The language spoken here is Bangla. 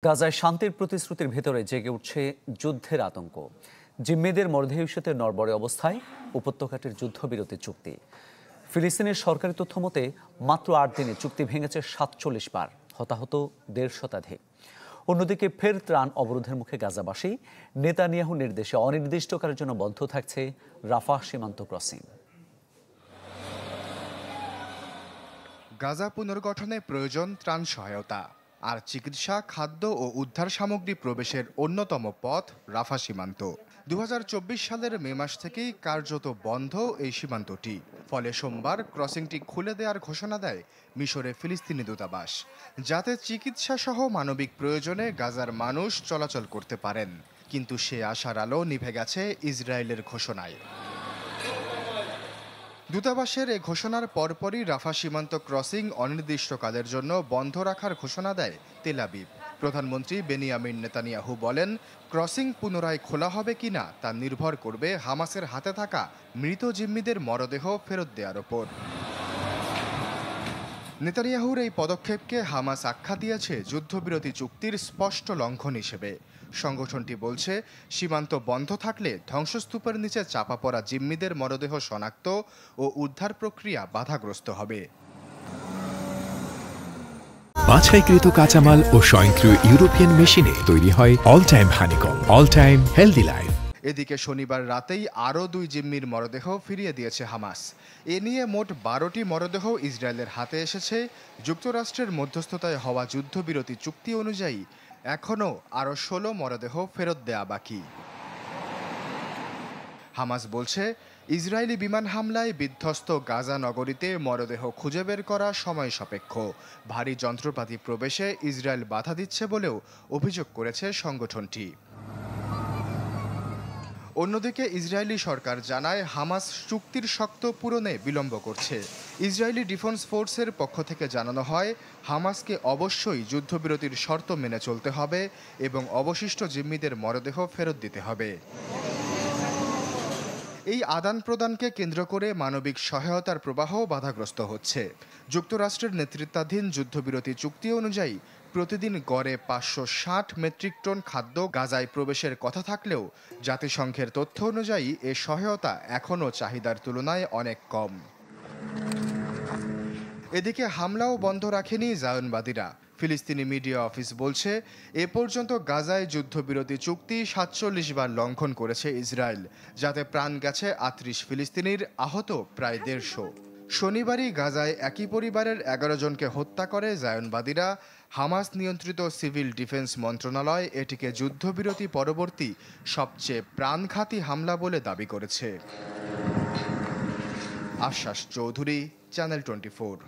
গাজায় শান্তির প্রতিশ্রুতির ভেতরে জেগে উঠছে যুদ্ধের আতঙ্ক। জিম্মিদের মরদেহ ইস্যুতে নড়বড়ে অবস্থায় উপত্যকাটির যুদ্ধবিরতি চুক্তি। ফিলিস্তিনের সরকারি তথ্য মতে মাত্র ৮ দিনে চুক্তি ভেঙেছে ৪৭ বার, হতাহত ১৫০ শতাধিক। অন্যদিকে ফের ত্রাণ অবরোধের মুখে গাজাবাসী। নেতানিয়াহু নির্দেশে অনির্দিষ্টকালের জন্য বন্ধ থাকছে রাফাহ সীমান্ত ক্রসিং। গাজা পুনর্গঠনে প্রয়োজন ত্রাণ সহায়তা, আর চিকিৎসা, খাদ্য ও উদ্ধার সামগ্রী প্রবেশের অন্যতম পথ রাফা সীমান্ত। ২০২৪ সালের মে মাস থেকেই কার্যত বন্ধ এই সীমান্তটি। ফলে সোমবার ক্রসিংটি খুলে দেওয়ার ঘোষণা দেয় মিশরে ফিলিস্তিনি দূতাবাস, যাতে চিকিৎসা সহ মানবিক প্রয়োজনে গাজার মানুষ চলাচল করতে পারেন। কিন্তু সে আশার আলো নিভে গেছে ইসরায়েলের ঘোষণায়। দূতাবাসের এ ঘোষণার পরপরই রাফা সীমান্ত ক্রসিং অনির্দিষ্টকালের জন্য বন্ধ রাখার ঘোষণা দেয় তেল আবিব। প্রধানমন্ত্রী বেনিয়ামিন নেতানিয়াহু বলেন, ক্রসিং পুনরায় খোলা হবে কিনা তা নির্ভর করবে হামাসের হাতে থাকা মৃত জিম্মিদের মরদেহ ফেরত দেওয়ার ওপর। নেতানিয়াহুর এই পদক্ষেপকে হামাস আখ্যা দিয়েছে যুদ্ধবিরতি চুক্তির স্পষ্ট লঙ্ঘন হিসেবে। সংগঠনটি বলছে, সীমান্ত বন্ধ থাকলে ধ্বংসস্তূপের নিচে চাপা পড়া জিম্মিদের মরদেহ শনাক্ত ও উদ্ধার প্রক্রিয়া বাধাগ্রস্ত হবে। বাছাইকৃত কাঁচামাল ও স্বয়ংক্রিয় ইউরোপিয়ান মেশিনে তৈরি হয় all time honeycomb, all time healthy life. এদিকে শনিবার রাতেই আরও ২ জিম্মির মরদেহ ফিরিয়ে দিয়েছে হামাস। এ নিয়ে মোট ১২টি মরদেহ ইসরায়েলের হাতে এসেছে। যুক্তরাষ্ট্রের মধ্যস্থতায় হওয়া যুদ্ধবিরতি চুক্তি অনুযায়ী এখনও আরও ১৬ মরদেহ ফেরত দেয়া বাকি। হামাস বলছে, ইসরায়েলি বিমান হামলায় বিধ্বস্ত গাজা নগরীতে মরদেহ খুঁজে বের করা সময় সাপেক্ষ। ভারী যন্ত্রপাতি প্রবেশে ইসরায়েল বাধা দিচ্ছে বলেও অভিযোগ করেছে সংগঠনটি। অন্যদিকে ইসরায়েলি সরকার জানায়, হামাস চুক্তির শর্ত পূরণে বিলম্ব করছে। ইসরায়েলি ডিফেন্স ফোর্সের পক্ষ থেকে জানানো হয়, হামাসকে অবশ্যই যুদ্ধবিরতির শর্ত মেনে চলতে হবে এবং অবশিষ্ট জিম্মিদের মরদেহ ফেরত দিতে হবে। এই আদান প্রদানকে কেন্দ্র করে মানবিক সহায়তার প্রবাহ বাধাগ্রস্ত হচ্ছে। যুক্তরাষ্ট্রের নেতৃত্বাধীন যুদ্ধবিরতি চুক্তি অনুযায়ী প্রতিদিন গড়ে ৫৬০ মেট্রিক টন খাদ্য গাজায় প্রবেশের কথা থাকলেও জাতিসংঘের তথ্য অনুযায়ী এ সহায়তা এখনও চাহিদার তুলনায় অনেক কম। এদিকে হামলাও বন্ধ রাখেনি জায়নবাদীরা। ফিলিস্তিনি মিডিয়া অফিস বলছে, এ পর্যন্ত গাজায় যুদ্ধবিরতি চুক্তি ৪৭ বার লঙ্ঘন করেছে ইসরায়েল, যাতে প্রাণ গেছে ৩৮ ফিলিস্তিনির, আহত প্রায় ১৫০। শনিবারই গাজায় একই পরিবারের ১১ জনকে হত্যা করে জায়নবাদীরা। হামাস নিয়ন্ত্রিত সিভিল ডিফেন্স মন্ত্রণালয় এটিকে যুদ্ধবিরতি পরবর্তী সবচেয়ে প্রাণঘাতী হামলা বলে দাবি করেছে। আশ্বাস চৌধুরী, চ্যানেল 24।